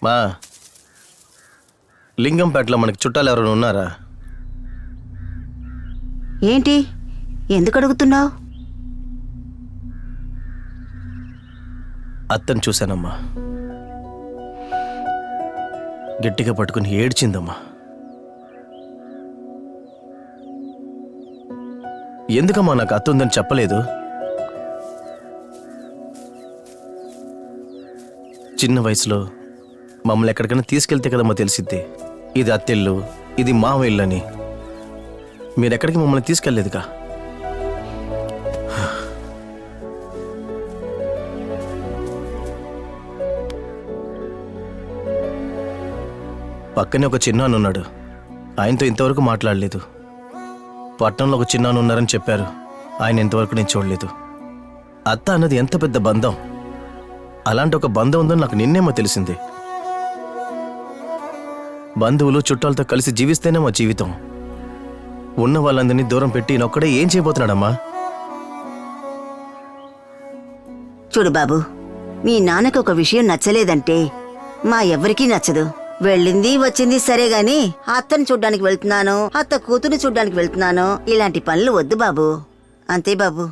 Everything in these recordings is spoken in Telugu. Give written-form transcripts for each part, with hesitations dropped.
మా లింగంపేటలో మనకి చుట్టాలు ఎవరైనా ఉన్నారా? ఏంటి, ఎందుకు అడుగుతున్నావు? అత్తను చూశానమ్మా, గట్టిగా పట్టుకుని ఏడ్చిందమ్మా. ఎందుకమ్మా నాకు అత్త ఉందని చెప్పలేదు? చిన్న వయసులో మమ్మల్ని ఎక్కడికైనా తీసుకెళ్తే కదమ్మా తెలిసిద్ది ఇది అత్తిల్లు, ఇది మావ ఇల్లు అని. మీరెక్కడికి మమ్మల్ని తీసుకెళ్లేదుగా. పక్కనే ఒక చిన్నాన్న ఉన్నాడు, ఆయనతో ఇంతవరకు మాట్లాడలేదు. పట్టణంలో ఒక చిన్నాన్న ఉన్నారని చెప్పారు, ఆయన ఇంతవరకు నేను చూడలేదు. అత్త అన్నది ఎంత పెద్ద బంధం, అలాంటి ఒక బంధం ఉందని నాకు నిన్నేమో తెలిసింది. బంధువులు చుట్టాలతో కలిసి జీవిస్తేనే మా జీవితం. ఉన్న వాళ్ళందరినీ దూరం పెట్టి ఈయనొక్కడే ఏం చేయబోతున్నాడమ్మా? చూడు బాబు, మీ నాన్నకు ఒక విషయం నచ్చలేదంటే మా ఎవ్వరికీ నచ్చదు. వెళ్ళింది వచ్చింది సరే గాని అత్తని చూడ్డానికి వెళ్తున్నాను, అత్త కూతురు చూడ్డానికి వెళ్తున్నాను, ఇలాంటి పనులు వద్దు బాబు. అంతే బాబు.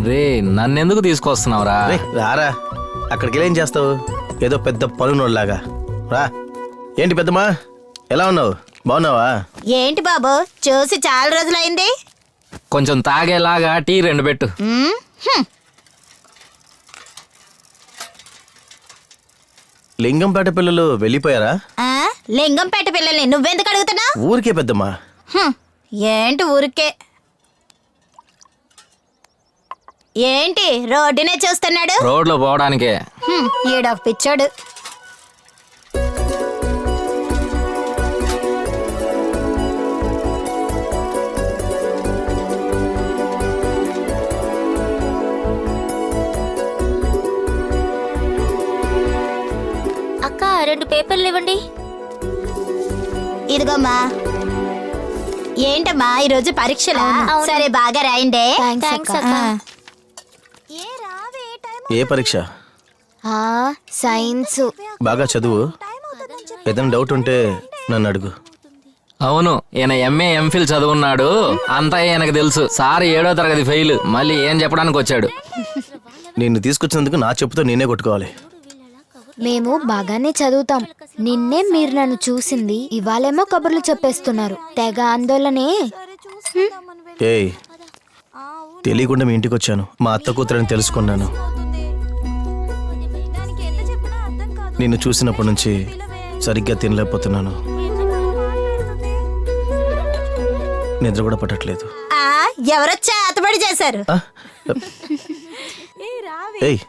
రే, నన్నెందుకు తీసుకొస్తున్నావురా? రారా, అక్కడికి వెళ్ళేం చేస్తావు? ఏదో పెద్ద పలునోళ్ళలాగా రా. ఏంటి పెద్దమ్మా, ఎలా ఉన్నావు? బాగున్నావా? ఏంటి బాబు, చూసి చాలా రోజులైంది. కొంచెం తాగేలాగా టీ 2 పెట్టు. లింగంపేట పిల్లలు వెళ్ళిపోయారా? లింగంపేట పిల్లల్ని నువ్వెందుకు అడుగుతున్నా? ఊరికే పెద్దమ్మా. ఏంటి ఊరికే? ఏంటి రోడ్డునే చూస్తున్నాడు? రోడ్లో పోవడానికే. ఈడొక పిచ్చాడు. అక్క 2 పేపర్లు ఇవ్వండి. ఇదిగోమ్మా. ఏంటమ్మా ఈరోజు పరీక్షలా? సరే బాగా రాయండి. థాంక్స్ అక్క. ఏ పరీక్ష? సైన్స్. బాగా చదువు, ఏదైనా డౌట్ ఉంటే నన్ను అడుగు. అవును, ఈయన MA MPhil చదువున్నాడు, అంతా ఈయనకు తెలుసు. సార్ 7వ తరగతి ఫెయిల్, మళ్ళీ ఏం చెప్పడానికి వచ్చాడు? నిన్ను తీసుకొచ్చినందుకు నా చెప్పుతో నేనే కొట్టుకోవాలి. మేము బాగానే చదువుతాం. నిన్నే మీరు నన్ను చూసింది, ఇవాళేమో కబుర్లు చెప్పేస్తున్నారు. తెగ ఆందోళనే. ఏయ్, తెలియకుండా మీ ఇంటికి వచ్చాను. మా అత్త కూతురని తెలుసుకున్నాను. నిన్ను చూసినప్పటి నుంచి సరిగ్గా తినలేకపోతున్నాను, నిద్ర కూడా పట్టట్లేదు. ఎవరొచ్చా అతబడి చేశారు? ఏయ్,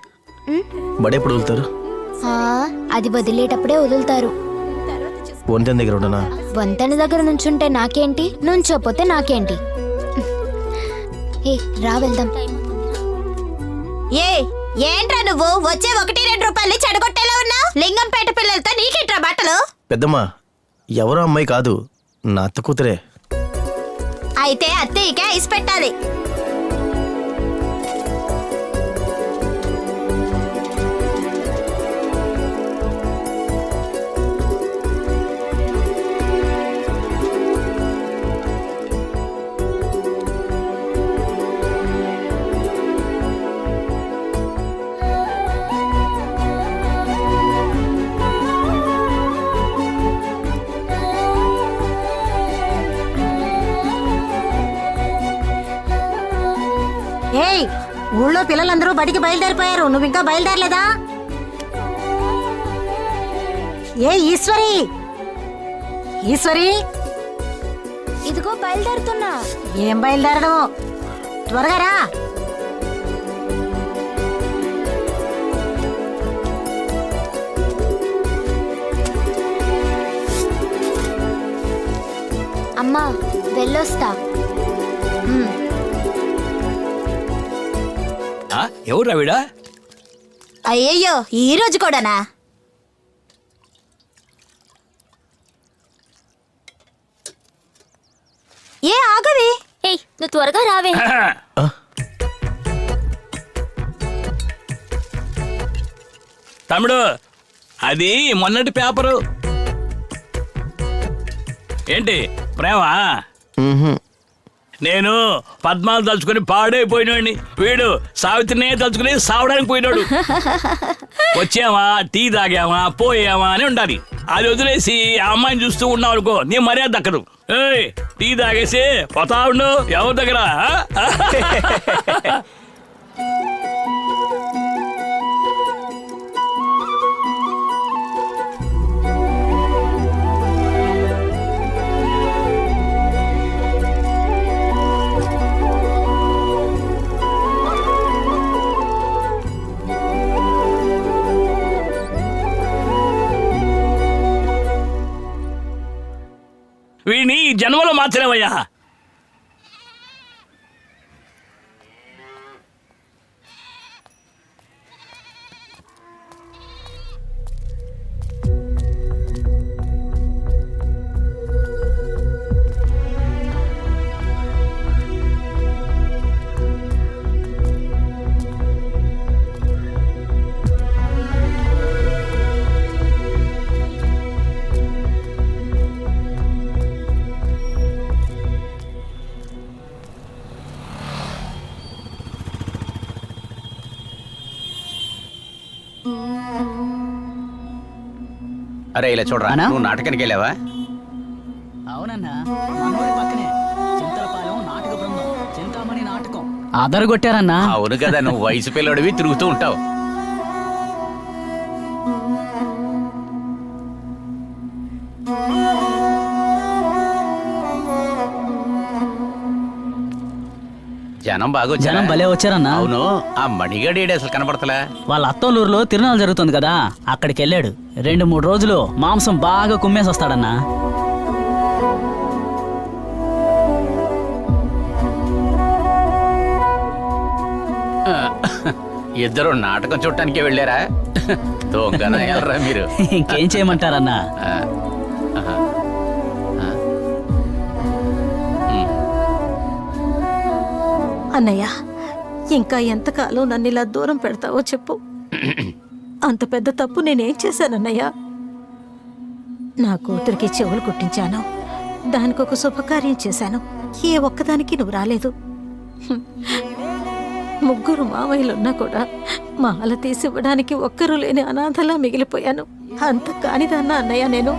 బడెప్పుడు వదులుతారు? అది వదిలేటప్పుడే వదులుతారు. వంతెన దగ్గర ఉండనా? వంతెన దగ్గర నుంచుంటే నాకేంటి, నుంచోపోతే నాకేంటి? రా వెళ్దాం. ఏంట్రా నువ్వు వచ్చే 1-2 రూపాయలు చెడగొట్టేలా ఉన్నా? లింగంపేట పిల్లలతో నీకేట్రా బట్టలు? పెద్దమ్మా, ఎవరో అమ్మాయి కాదు, నా అత్త కూతురే. అయితే అత్తయ్యకే ఐస్ పెట్టాలి. ఏయ్, ఊళ్ళో పిల్లలందరూ బడికి బయలుదేరిపోయారు, నువ్వు ఇంకా బయలుదేరలేదా? ఏ ఈశ్వరి, ఈశ్వరి, ఇదిగో బయలుదేరుతున్నా. ఏం బయలుదేరడం, త్వరగా రా. అమ్మా వెళ్ళొస్తా. ఎవరు రావిడా? అయ్యయ్యో ఈ రోజు కూడానా? ఏ ఆగవే. ఏయ్ నువ్వు త్వరగా రావే. తమ్ముడు, అది మొన్నటి పేపరు. ఏంటి ప్రేమా? నేను పద్మాలు తలుచుకుని పాడైపోయినోడిని, వీడు సావిత్రినే తలుచుకుని సావడానికి పోయినాడు. వచ్చామా, టీ తాగామా, పోయామా అని ఉండాలి. అది వదిలేసి ఆ అమ్మాయిని చూస్తూ ఉన్నావు అనుకో, నీ మర్యాద దక్కదు. ఏయ్, టీ తాగేసి పోతా ఉండు ఎవరి దగ్గర. వీడిని ఈ జన్మలో మార్చలేవయ్యా. అరే ఇలా చూడరా, నువ్వు నాటకానికి వెళ్ళావా? అవునన్నా, మనోడి పక్కనే చింతలపాలెం నాటక బృందం, చింతామణి నాటకం అదరగొట్టారన్నా. అవును కదా, నువ్వు వయసు పిల్లడివి తిరుగుతూ ఉంటావు. జనం బాగా జనం భలే వచ్చారన్నా. అవును, ఆ మణిగాడి అసలు కనపడతలా. వాళ్ళ అత్తోలూరులో తిరునాళ్ళు జరుగుతుంది కదా, అక్కడికి వెళ్ళాడు. 2-3 రోజులు మాంసం బాగా కుమ్మేసి వస్తాడన్నా. ఇద్దరు నాటకం చూడటానికే వెళ్ళారా? దొంగన వెళ్ళరా మీరు. ఇంకేం చేయమంటారన్నా? అన్నయ్య, ఇంకా ఎంతకాలం నన్ను ఇలా దూరం పెడతావో చెప్పు. అంత పెద్ద తప్పు నేనేం చేశానన్నయ్య? నా కూతురికి చెవులు కుట్టించాను, దానికి ఒక శుభకార్యం చేశాను. ఏ ఒక్కదానికి నువ్వు రాలేదు. 3 మావయ్యలున్నా కూడా మాల తీసివ్వడానికి ఒక్కరూ లేని అనాథలా మిగిలిపోయాను. అంత కానిదన్నా అన్నయ్య నేను.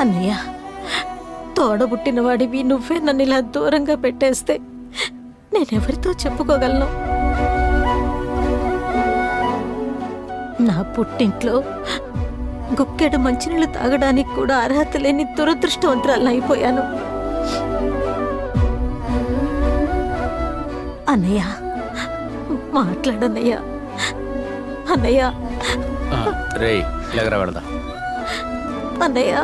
అన్నయ్య, తోడబుట్టిన వాడివి నువ్వే నన్ను ఇలా దూరంగా పెట్టేస్తే నేనెవరితో చెప్పుకోగలను? నా పుట్టింట్లో గుక్కెడు మంచినీళ్ళు తాగడానికి కూడా అర్హత లేని దురదృష్టవంతురాలను అయిపోయాను. అన్నయ్య, మాట్లాడన్నయ్య. అన్నయ్య, రేయ్ ఇలాగరా వెళదా. అన్నయ్య,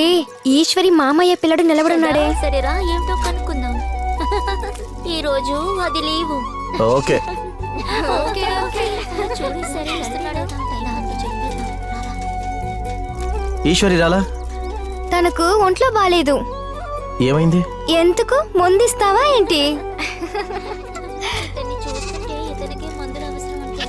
ఏ ఈశ్వరి మామయ్య పిల్లడు నిలబడున్నాడే. సరేరా, ఏంటో కనుక్కుందాం. ఈ రోజు అది లీవు. Okay okay okay. చూడు సరే వస్తున్నాడు. ఈశ్వరి రాలా? తనకు ఒంట్లో బాలేదు. ఏమైంది? ఎందుకు ముందిస్తావా ఏంటి? ఇతన్ని చూస్తుంటే ఇతనికి మందులు అవసరం అంటే.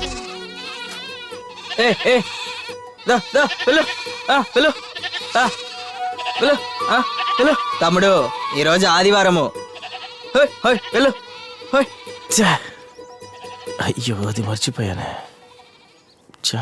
తమ్ముడు, ఈరోజు ఆదివారము. ఛే! అయ్యో, అది మర్చిపోయానే. ఛే!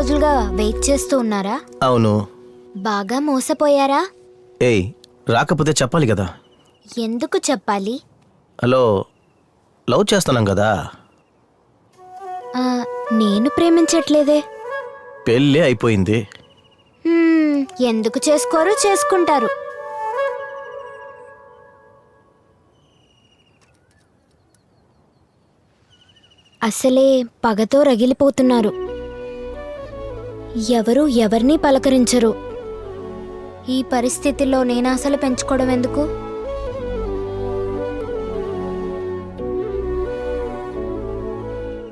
రోజులుగా వెయిట్ చేస్తూ ఉన్నారా? అవును. బాగా మోసపోయారా? ఏయ్, రాకపోతే చెప్పాలి కదా. ఎందుకు చెప్పాలి? హలో, లవ్ చేస్తున్నాం కదా. ఆ, నేను ప్రేమించట్లేదే. పెళ్ళి అయిపోయింది. ఎందుకు చేసుకోరు? చేసుకుంటారు. అసలే పగతో రగిలిపోతున్నారు. ఎవరు ఎవరిని పలకరించరు. ఈ పరిస్థితిలో నేను అసలు పెంచుకోవడం ఎందుకు?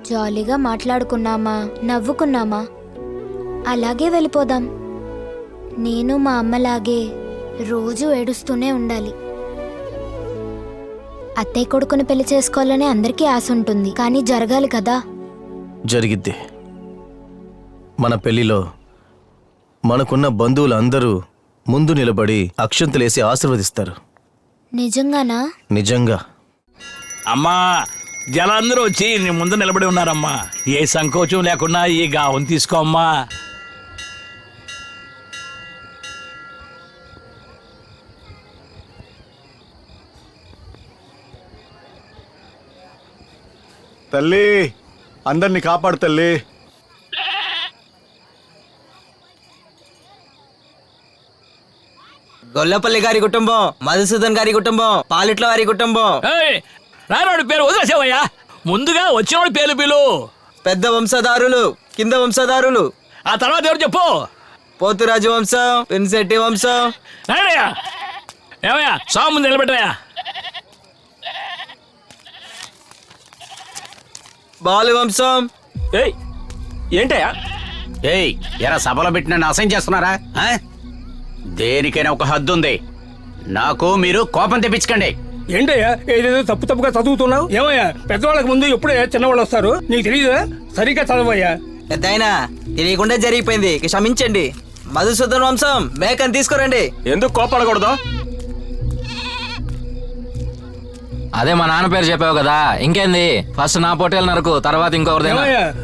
జాలీగా మాట్లాడుకున్నామా, నవ్వుకున్నామా, అలాగే వెళ్ళిపోదాం. నేను మా అమ్మలాగే రోజు ఏడుస్తూనే ఉండాలి. అత్తయ్య కొడుకుని పెళ్లి చేసుకోవాలని అందరికీ ఆశ ఉంటుంది, కానీ జరగాలి కదా. జరిగిద్ది. మన పెళ్లిలో మనకున్న బంధువులు అందరూ ముందు నిలబడి అక్షంతలేసి ఆశీర్వదిస్తారు. నిజంగానా? నిజంగా. అమ్మా, జనాలందరూ వచ్చి నీ ముందు నిలబడి ఉన్నారమ్మా. ఏ సంకోచం లేకుండా ఈ గావం తీసుకో అమ్మా. తల్లి, అందరినీ కాపాడు తల్లి. గొల్లపల్లి గారి కుటుంబం, మధుసూదన్ గారి కుటుంబం, పాలిట్ల వారి కుటుంబం. రానోడి పేరు వదిలేసేవయ్యా, ముందుగా వచ్చినోడి పేరు పిలు. పెద్ద వంశధారులు, కింద వంశధారులు. ఆ తర్వాత ఎవరు చెప్పు? పోతురాజు వంశం, పిన్శెట్టి వంశం. రానయ్యా, ఏమయ్యా స్వామి ముందు నిలబెట్టయా. బాలు వంశం. ఏంటయ్యా? ఏయ్, ఎరా సభలో పెట్టి నన్ను అసహ్యం చేస్తున్నారా? దేనికైనా ఒక హద్దు ఉంది. నాకు మీరు కోపం తెప్పించకండి. ఏంటయ్యా ఏదేదో తప్పుగా చదువుతున్నావు? ఏమయ్యా, పెద్దవాళ్ళకి ముందు ఎప్పుడే చిన్నవాళ్ళు వస్తారు, నీకు తెలియదా? సరిగ్గా చదవయ్యా. పెద్దాయనా, తెలియకుండా జరిగిపోయింది, క్షమించండి. మధుసూదన్ వంశం, మేకని తీసుకురండి. ఎందుకు కోపడకూడదు? అదే మా నాన్న పేరు చెప్పావు కదా, ఇంకేంది? ఫస్ట్ నా పొట్టేలు నరకు, తర్వాత ఇంకొకరిది.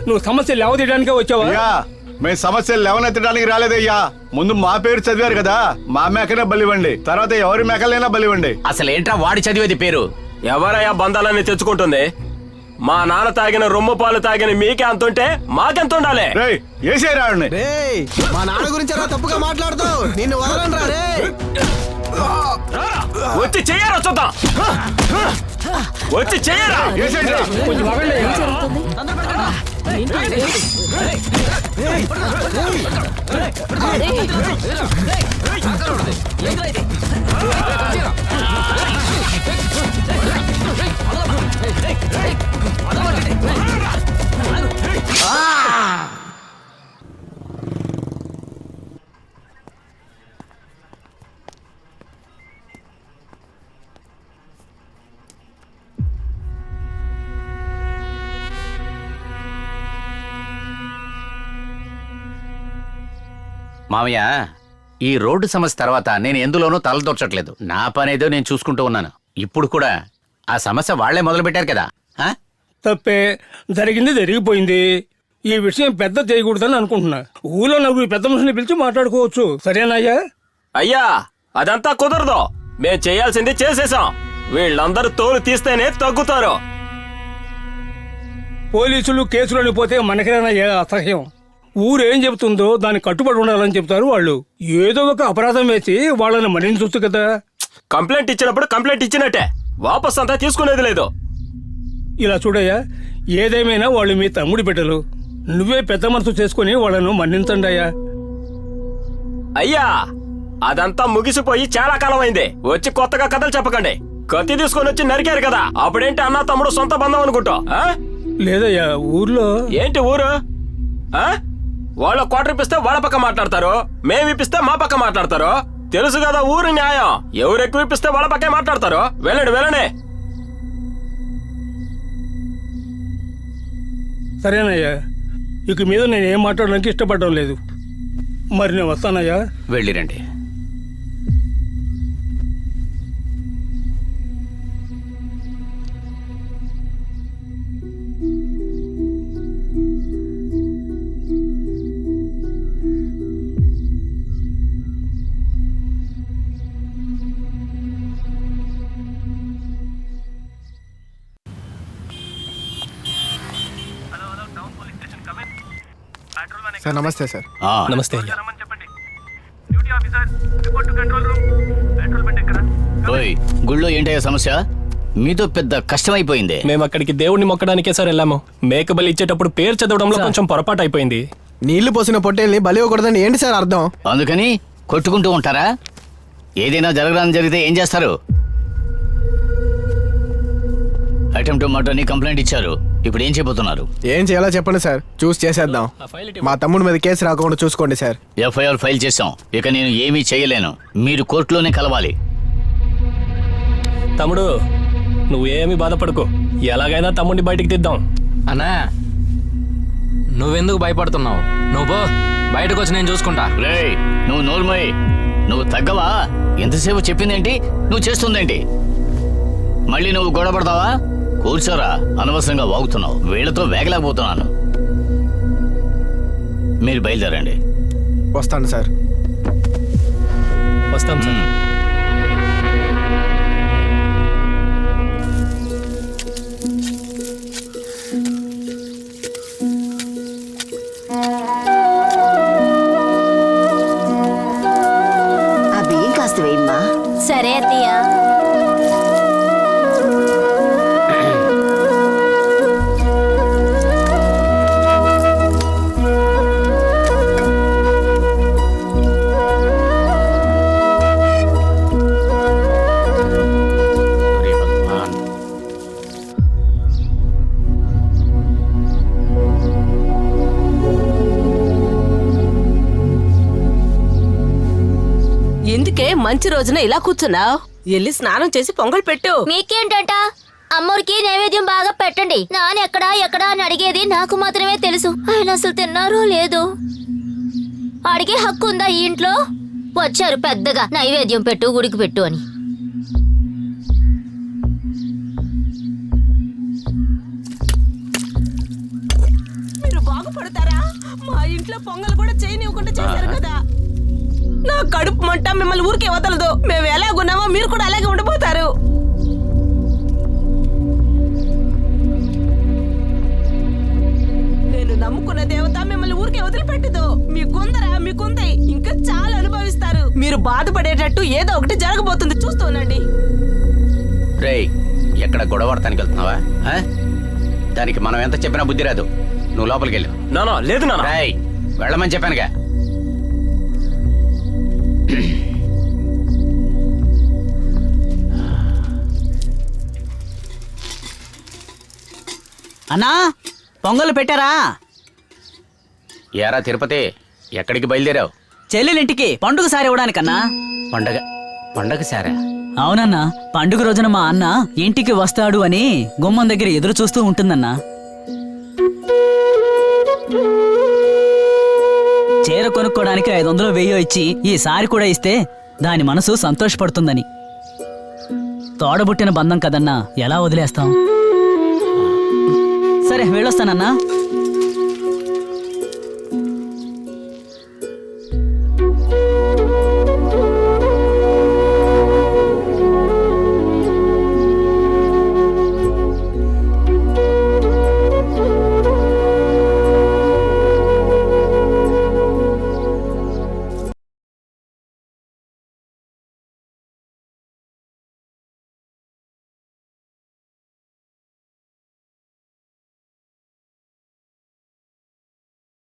నువ్వు సమస్యలు లేవదీయడానికే వచ్చావా? మేము సమస్యలు లేవనెత్తడానికి రాలేదయ్యా. ముందు మా పేరు చదివారు కదా, మా మేకనే బలివ్వండి, తర్వాత ఎవరి మేకలైనా బలివ్వండి. అసలు ఏంట్రా వాడి చదివేది పేరు? ఎవరయ్యా బంధాలన్నీ తెచ్చుకుంటుంది? మా నాన్న తాగిన రొమ్ము పాలు తాగిన మీకే అంతుంటే మాకెంత ఉండాలి? మా నాన్న గురించి తప్పుగా మాట్లాడుతావు, నిన్ను వదలరా రే. వచ్చి చెయ్యరా చూద్దాం, వచ్చి చెయ్యరా. మామయ్య, ఈ రోడ్డు సమస్య తర్వాత నేను ఎందులోనూ తలదొచ్చట్లేదు. నా పనేదో నేను చూసుకుంటూ ఉన్నాను. ఇప్పుడు కూడా ఆ సమస్య వాళ్లే మొదలు పెట్టారు కదా. తప్పే జరిగింది, జరిగిపోయింది. ఈ విషయం పెద్ద చేయకూడదని అనుకుంటున్నా. ఊళ్ళో నలుగురు పెద్ద మనుషుల్ని పిలిచి మాట్లాడుకోవచ్చు, సరేనాయ్యా? అయ్యా, అదంతా కుదరదు. మేం చేయాల్సింది చేసేసాం. వీళ్ళందరూ తోలు తీస్తేనే తగ్గుతారు. పోలీసులు కేసులని పోతే మనకేనయ్యా అసహ్యం. ఊరేం చెబుతుందో దానికి కట్టుబడి ఉండాలని చెప్తారు వాళ్ళు. ఏదో ఒక అపరాధం వేసి వాళ్ళని మన్నించొచ్చు కదా. కంప్లైంట్ ఇచ్చినప్పుడు కంప్లైంట్ ఇచ్చినట్టే, వాపస్ అంతా తీసుకునేది లేదు. ఇలా చూడయ్యా, ఏదేమైనా వాళ్ళు మీ తమ్ముడి బిడ్డలు. నువ్వే పెద్ద మనసు చేసుకుని వాళ్ళను మన్నించండి అయ్యా. అయ్యా, అదంతా ముగిసిపోయి చాలా కాలం అయింది. వచ్చి కొత్తగా కథలు చెప్పకండి. కత్తి తీసుకొని వచ్చి నరికారు కదా, అప్పుడేంటి అన్న తమ్ముడు సొంత బంధం అనుకుంటా? లేదయ్యా, ఊర్లో ఏంటి ఊరు? వాళ్ళ క్వార్టర్ ఇప్పిస్తే వాళ్ళ పక్క మాట్లాడతారు, మేము ఇప్పిస్తే మా పక్క మాట్లాడతారు. తెలుసు కదా ఊరు న్యాయం. ఎవరు ఎక్కువ ఇప్పిస్తే వాళ్ళ పక్కే మాట్లాడతారు. వెళ్ళండి వెళ్ళండి. సరేనయ్యా, ఇక మీద నేను ఏం మాట్లాడడానికి ఇష్టపడడం లేదు. మరి నేను వస్తానయ్యా. వెళ్ళిరండి. సార్ నమస్తే సార్. ఆ, నమస్తే. ఓయ్, గుళ్ళో ఏంటయ్యా సమస్య? మీతో పెద్ద కష్టమైపోయింది. మేము అక్కడికి దేవుడిని మొక్కడానికే సార్ వెళ్ళాము. మేకబలి ఇచ్చేటప్పుడు పేరు చదవడంలో కొంచెం పొరపాటు అయిపోయింది. నీళ్లు పోసిన పొట్టేల్ని బలి ఇవ్వకూడదని ఏంటి సార్ అర్థం? అందుకని కొట్టుకుంటూ ఉంటారా? ఏదైనా జరగడానికి జరిగితే ఏం చేస్తారు? అటెంప్ట్ మర్డర్ని కంప్లైంట్ ఇచ్చారు. ఇప్పుడు ఏం చేయబోతున్నారు? ఏం చేయాలో చెప్పండి సార్, చూసి చేసేద్దాం. మా తమ్ముడి మీద కేసు రాకుండా చూసుకోండి సార్. ఎఫ్ఐఆర్ ఫైల్ చేశాం. ఇక నేను ఏమీ చేయలేను. మీరు కోర్టులోనే కలవాలి. తమ్ముడు, నువ్వు ఏమీ బాధపడుకో. ఎలాగైనా తమ్ముడిని బయటికి తీద్దాం. అన్నా నువ్వెందుకు భయపడుతున్నావు? నువ్వు పో, బయటకు వచ్చి నేను చూసుకుంటా. రేయ్, నువ్వు నోర్మోయ్. నువ్వు తగ్గవా? ఎంతసేపు చెప్పిందేంటి, నువ్వు చేస్తుందేంటి? మళ్ళీ నువ్వు గొడవ పడతావా? కూర్చోరా, అనవసరంగా వాగుతున్నావు. వీళ్ళతో వేగలేకపోతున్నాను. మీరు బయలుదేరండి. వస్తాను సార్. వస్తాం సార్. ఆ బియ్యం కాస్త వేయమ్మా. సరే అత్తయ్య. ఎందుకే మంచి రోజున ఇలా కూర్చున్నావు? వెళ్ళి స్నానం చేసి పొంగల్ పెట్టు. మీకేంటంట? అమ్మోరికి నైవేద్యం బాగా పెట్టండి. నాన్న ఎక్కడా అని అడిగేది నాకు మాత్రమే తెలుసు. ఆయన అసలు తిన్నారో లేదో అడిగే హక్కు ఉందా ఈ ఇంట్లో? వచ్చారు పెద్దగా నైవేద్యం పెట్టు, గుడికి పెట్టు అని. మీరు బాగుపడతారా? మా ఇంట్లో పొంగల్ కూడా చేయనివ్వకుండా చేశారు కదా. నా కడుపు మంట మిమ్మల్ని ఊరికే వదలదు. మేము ఎలాగున్నామో మీరు కూడా అలాగే ఉండిపోతారు. నేను నమ్ముకున్న దేవత మిమ్మల్ని ఊరికే వదిలిపెట్టదు. మీకుంది, ఇంకా చాలా అనుభవిస్తారు. మీరు బాధపడేటట్టు ఏదో ఒకటి జరగబోతుంది, చూస్తూనండి. రేయ్, ఎక్కడ గొడవ పడతానికి వెళ్తున్నావా? ఆ? దానికి మనం ఎంత చెప్పినా బుద్ధి రాదు. నువ్వు లోపలికి వెళ్ళు. నానా లేదు నానా. రేయ్, వెళ్ళమని చెప్పానుగా. అన్నా, పొంగలు పెట్టారా? ఏరా తిరుపతి, ఎక్కడికి బయలుదేరావు? చెల్లెలింటికి పండుగ సారి ఇవ్వడానికన్నా. పండగ సారా? అవునన్నా, పండుగ రోజున మా అన్న ఇంటికి వస్తాడు అని గుమ్మం దగ్గర ఎదురు చూస్తూ ఉంటుందన్నా. చీర కొనుక్కోడానికి 500 1000 ఇచ్చి ఈ సారి కూడా ఇస్తే దాని మనసు సంతోషపడుతుందని. తోడబుట్టిన బంధం కదన్నా, ఎలా వదిలేస్తాం? సరే వెళ్ళొస్తానన్నా.